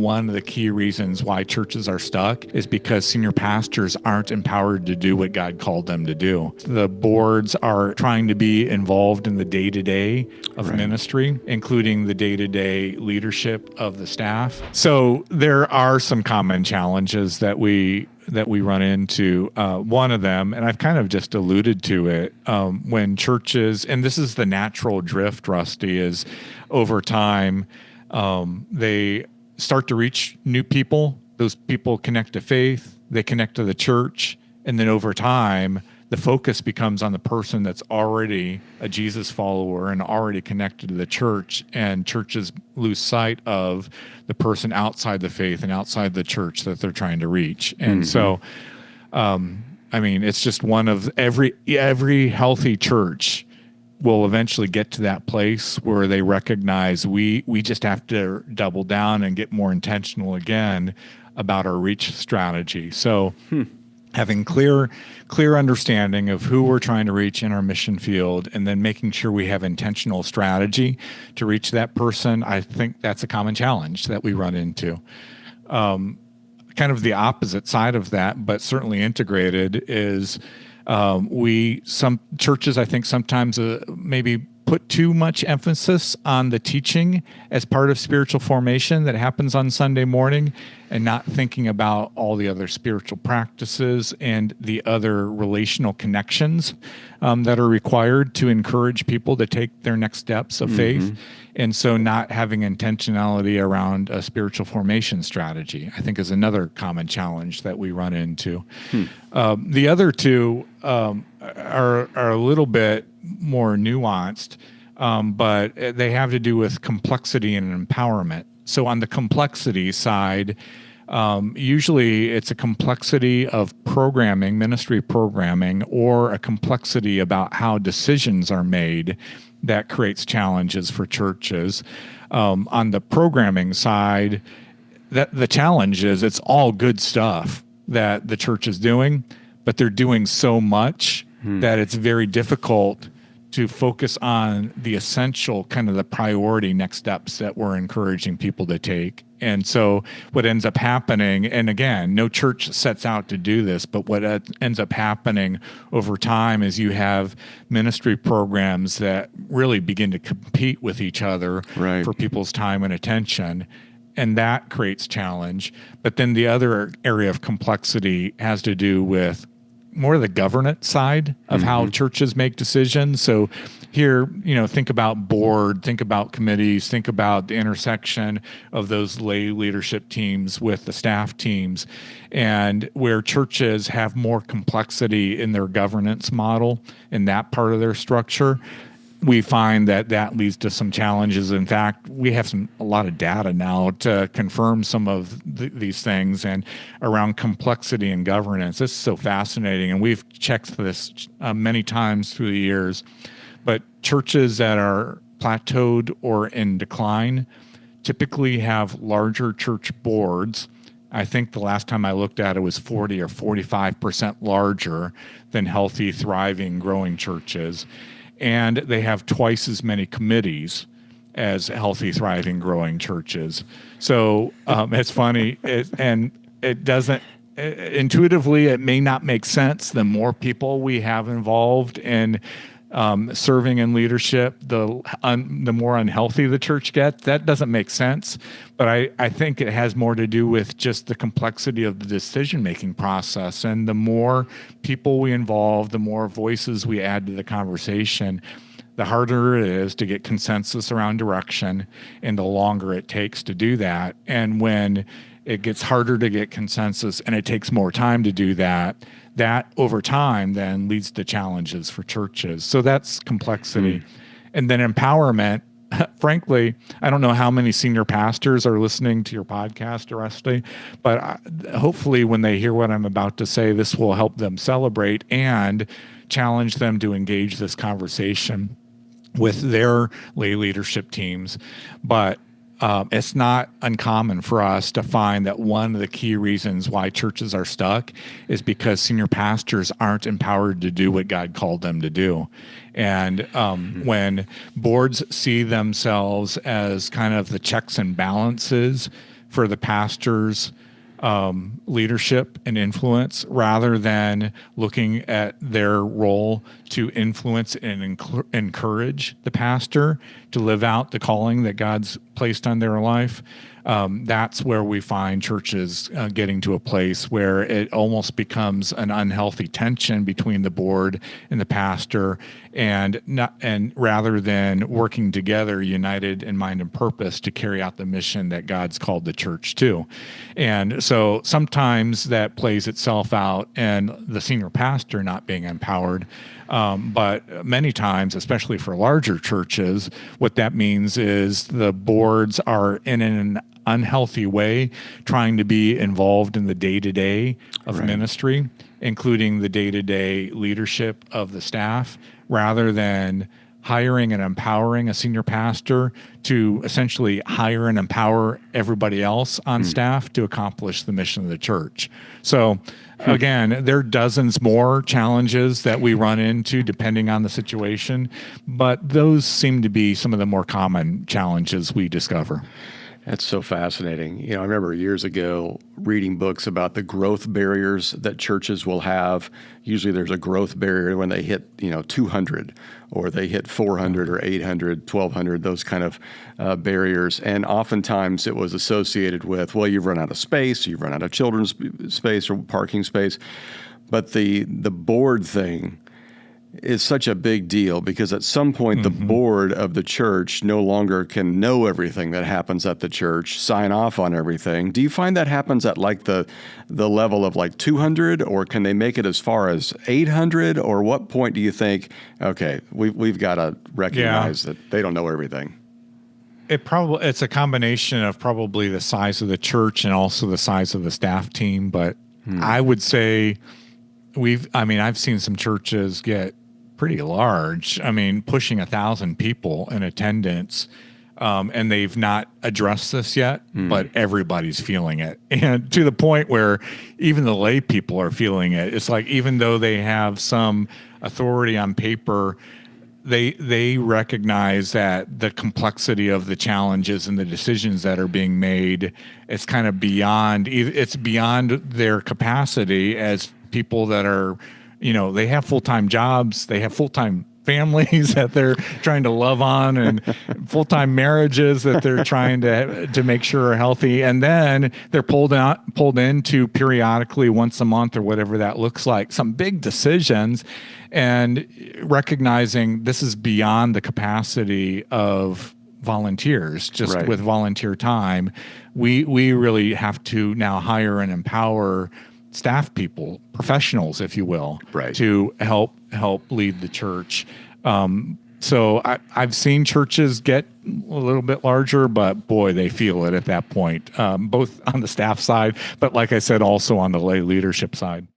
one of the key reasons why churches are stuck is because senior pastors aren't empowered to do what God called them to do. The boards are trying to be involved in the day-to-day of ministry, including the day-to-day leadership of the staff. So there are some common challenges that we run into. One of them, and I've kind of just alluded to it, when churches, and this is the natural drift, Rusty, is over time, they start to reach new people. Those people connect to faith, they connect to the church, and then over time, the focus becomes on the person that's already a Jesus follower and already connected to the church, and churches lose sight of the person outside the faith and outside the church that they're trying to reach. And so, it's just one of every healthy church will eventually get to that place where they recognize we just have to double down and get more intentional again about our reach strategy. So having clear understanding of who we're trying to reach in our mission field, and then making sure we have intentional strategy to reach that person, I think that's a common challenge that we run into. Kind of the opposite side of that, but certainly integrated, is some churches, I think, sometimes maybe put too much emphasis on the teaching as part of spiritual formation that happens on Sunday morning, and not thinking about all the other spiritual practices and the other relational connections that are required to encourage people to take their next steps of faith. And so not having intentionality around a spiritual formation strategy, I think, is another common challenge that we run into. The other two are a little bit more nuanced, but they have to do with complexity and empowerment. So on the complexity side, usually it's a complexity of programming, ministry programming, or a complexity about how decisions are made that creates challenges for churches. On the programming side, the challenge is it's all good stuff that the church is doing, but they're doing so much that it's very difficult to focus on the essential, kind of the priority next steps that we're encouraging people to take. And so what ends up happening, and again, no church sets out to do this, but what ends up happening over time is you have ministry programs that really begin to compete with each other for people's time and attention. And that creates challenge. But then the other area of complexity has to do with more the governance side of how churches make decisions. So here, think about board, think about committees, think about the intersection of those lay leadership teams with the staff teams, and where churches have more complexity in their governance model in that part of their structure. We find that leads to some challenges. In fact, we have a lot of data now to confirm some of these things, and around complexity and governance. This is so fascinating, and we've checked this many times through the years. But churches that are plateaued or in decline typically have larger church boards. I think the last time I looked at it was 40 or 45% larger than healthy, thriving, growing churches. And they have twice as many committees as healthy, thriving, growing churches. So it's funny, it doesn't, intuitively, it may not make sense. The more people we have involved in serving in leadership, the more unhealthy the church gets. That doesn't make sense. But I think it has more to do with just the complexity of the decision-making process. And the more people we involve, the more voices we add to the conversation, the harder it is to get consensus around direction, and the longer it takes to do that. And when it gets harder to get consensus and it takes more time to do that, that over time then leads to challenges for churches. So that's complexity. And then empowerment. Frankly, I don't know how many senior pastors are listening to your podcast, Rusty, but hopefully when they hear what I'm about to say, this will help them celebrate and challenge them to engage this conversation with their lay leadership teams. But it's not uncommon for us to find that one of the key reasons why churches are stuck is because senior pastors aren't empowered to do what God called them to do. And when boards see themselves as kind of the checks and balances for the pastor's leadership and influence, rather than looking at their role to influence and encourage the pastor to live out the calling that God's placed on their life. That's where we find churches getting to a place where it almost becomes an unhealthy tension between the board and the pastor, and rather than working together, united in mind and purpose, to carry out the mission that God's called the church to. And so sometimes that plays itself out in the senior pastor not being empowered. But many times, especially for larger churches, what that means is the boards are in an unhealthy way trying to be involved in the day-to-day of ministry, including the day-to-day leadership of the staff, rather than hiring and empowering a senior pastor to essentially hire and empower everybody else on staff to accomplish the mission of the church. So again, there are dozens more challenges that we run into depending on the situation, but those seem to be some of the more common challenges we discover. That's so fascinating. I remember years ago reading books about the growth barriers that churches will have. Usually there's a growth barrier when they hit, 200, or they hit 400 or 800, 1200, those kind of barriers. And oftentimes it was associated with, well, you've run out of space, you've run out of children's space or parking space. But the board thing is such a big deal, because at some point the board of the church no longer can know everything that happens at the church, sign off on everything. Do you find that happens at like the level of like 200, or can they make it as far as 800? Or what point do you think, okay, we've got to recognize that they don't know everything? It's a combination of probably the size of the church and also the size of the staff team. But I would say I've seen some churches get pretty large. Pushing 1,000 people in attendance, and they've not addressed this yet, but everybody's feeling it. And to the point where even the lay people are feeling it. It's like, even though they have some authority on paper, they recognize that the complexity of the challenges and the decisions that are being made, it's kind of beyond their capacity as people that are, they have full-time jobs, they have full-time families that they're trying to love on, and full-time marriages that they're trying to make sure are healthy. And then they're pulled into periodically once a month or whatever that looks like, some big decisions, and recognizing this is beyond the capacity of volunteers. Just with volunteer time, we really have to now hire and empower staff people, professionals, if you will, to help lead the church. So I've seen churches get a little bit larger, but boy, they feel it at that point, both on the staff side, but like I said, also on the lay leadership side.